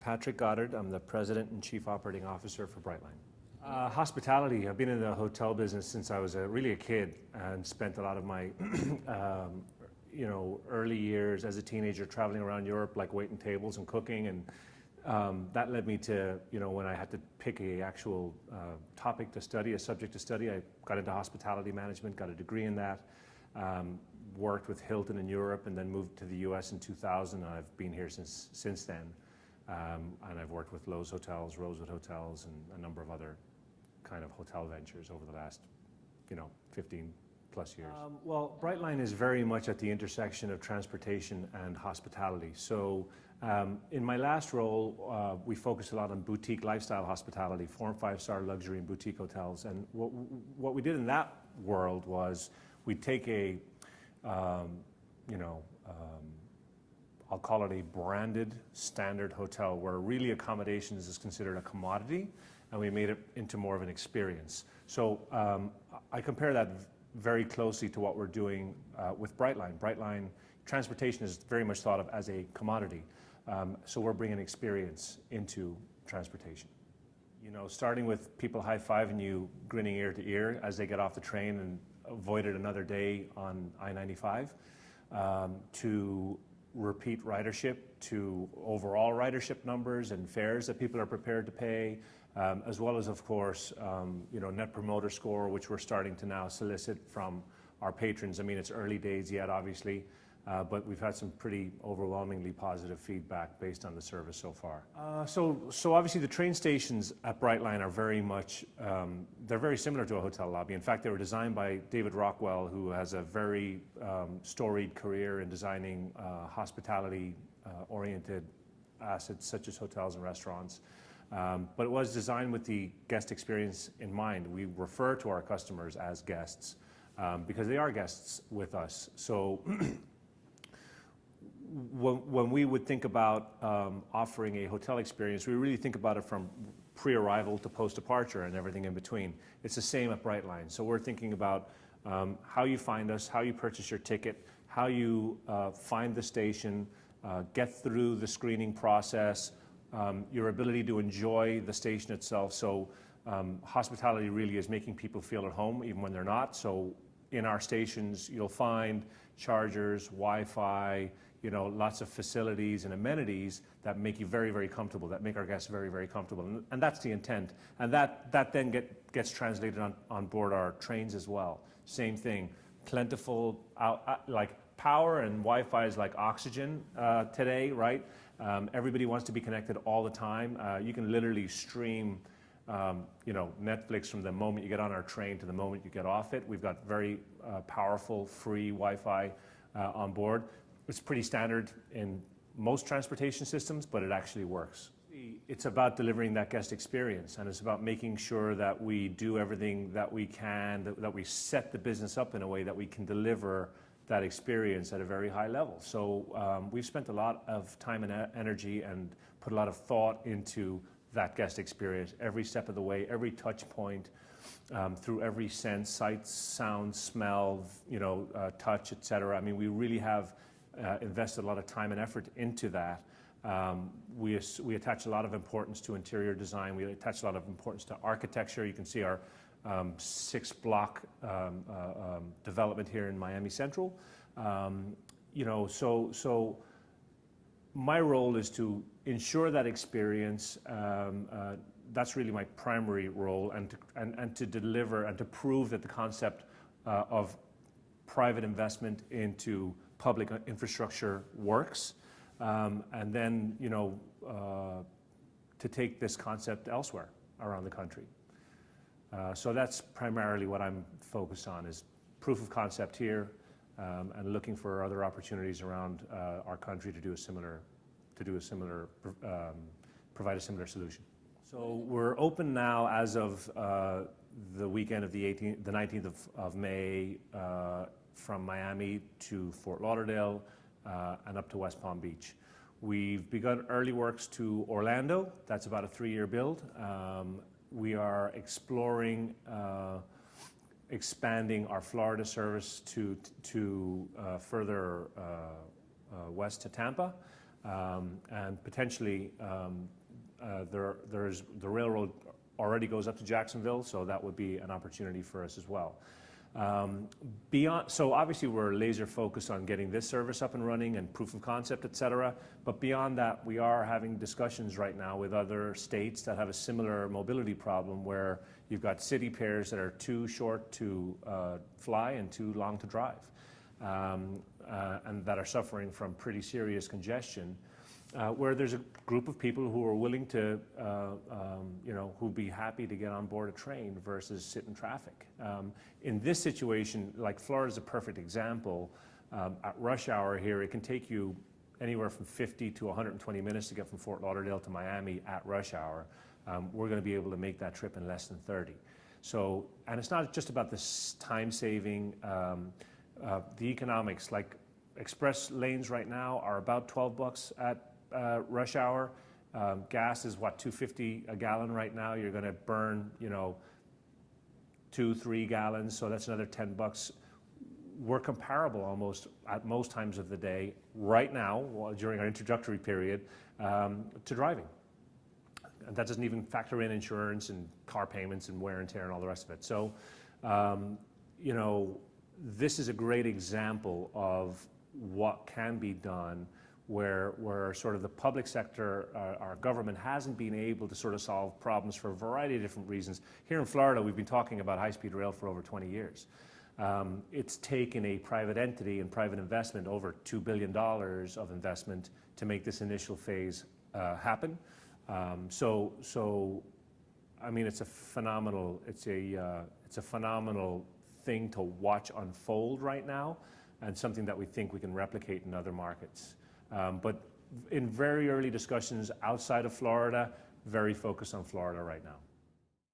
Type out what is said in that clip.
Patrick Goddard. I'm the President and Chief Operating Officer for Brightline. Hospitality, I've been in the hotel business since I was really a kid and spent a lot of my early years as a teenager traveling around Europe, like waiting tables and cooking, and that led me to, when I had to pick a actual topic to study, a subject to study, I got into hospitality management, got a degree in that, worked with Hilton in Europe, and then moved to the US in 2000, and I've been here since then. And I've worked with Lowe's Hotels, Rosewood Hotels, and a number of other kind of hotel ventures over the last, 15 plus years. Well, Brightline is very much at the intersection of transportation and hospitality. So in my last role, we focused a lot on boutique lifestyle hospitality, 4- and 5-star luxury and boutique hotels. And what we did in that world was we'd take a, I'll call it a branded standard hotel where really accommodations is considered a commodity, and we made it into more of an experience. So I compare that very closely to what we're doing with Brightline. Brightline transportation is very much thought of as a commodity. So we're bringing experience into transportation. Starting with people high-fiving you, grinning ear to ear as they get off the train and avoided another day on I-95, to repeat ridership, to overall ridership numbers and fares that people are prepared to pay, as well as, of course, Net Promoter Score, which we're starting to now solicit from our patrons. I mean, it's early days yet, obviously, but we've had some pretty overwhelmingly positive feedback based on the service so far. So obviously the train stations at Brightline are very much, they're very similar to a hotel lobby. In fact, they were designed by David Rockwell, who has a very storied career in designing hospitality-oriented assets such as hotels and restaurants. But it was designed with the guest experience in mind. We refer to our customers as guests because they are guests with us. So when we would think about offering a hotel experience, we really think about it from pre-arrival to post-departure and everything in between. It's the same at Brightline. So we're thinking about how you find us, how you purchase your ticket, how you find the station, get through the screening process, your ability to enjoy the station itself. So hospitality really is making people feel at home even when they're not. So in our stations, you'll find chargers, Wi-Fi, lots of facilities and amenities that make you very, very comfortable, that make our guests very, very comfortable. And that's the intent. And that then gets translated on board our trains as well. Same thing, plentiful, like power and Wi-Fi is like oxygen today, right? Everybody wants to be connected all the time. You can literally stream Netflix from the moment you get on our train to the moment you get off it. We've got very powerful, free Wi-Fi on board. It's pretty standard in most transportation systems, but it actually works. It's about delivering that guest experience, and it's about making sure that we do everything that we can, that we set the business up in a way that we can deliver that experience at a very high level. So we've spent a lot of time and energy and put a lot of thought into that guest experience, every step of the way, every touch point, through every sense, sight, sound, smell, touch, etc. I mean, we really have invested a lot of time and effort into that. We attach a lot of importance to interior design. We attach a lot of importance to architecture. You can see our 6-block development here in Miami Central. So my role is to ensure that experience. That's really my primary role, and to deliver and to prove that the concept of private investment into public infrastructure works, and then to take this concept elsewhere around the country. So that's primarily what I'm focused on, is proof of concept here, and looking for other opportunities around our country to provide a similar solution. So we're open now as of the weekend of the 19th of May, from Miami to Fort Lauderdale and up to West Palm Beach. We've begun early works to Orlando. That's about a 3-year build. We are exploring expanding our Florida service to further west to Tampa. And potentially there's the railroad already goes up to Jacksonville, so that would be an opportunity for us as well. So obviously we're laser focused on getting this service up and running and proof of concept, et cetera. But beyond that, we are having discussions right now with other states that have a similar mobility problem where you've got city pairs that are too short to fly and too long to drive, and that are suffering from pretty serious congestion. Where there's a group of people who are willing to, who'd be happy to get on board a train versus sit in traffic. In this situation, like Florida's a perfect example. At rush hour here, it can take you anywhere from 50 to 120 minutes to get from Fort Lauderdale to Miami at rush hour. We're going to be able to make that trip in less than 30. So, and it's not just about this time saving, the economics, like express lanes right now are about $12 at rush hour. Gas is what, $2.50 a gallon right now. You're going to burn, 2-3 gallons, so that's another $10. We're comparable almost at most times of the day right now, during our introductory period, to driving. And that doesn't even factor in insurance and car payments and wear and tear and all the rest of it. So, this is a great example of what can be done where sort of the public sector, our government hasn't been able to sort of solve problems for a variety of different reasons. Here in Florida, we've been talking about high-speed rail for over 20 years. It's taken a private entity and private investment, over $2 billion of investment, to make this initial phase happen. So, I mean, it's a phenomenal thing to watch unfold right now, and something that we think we can replicate in other markets. But in very early discussions outside of Florida, very focused on Florida right now.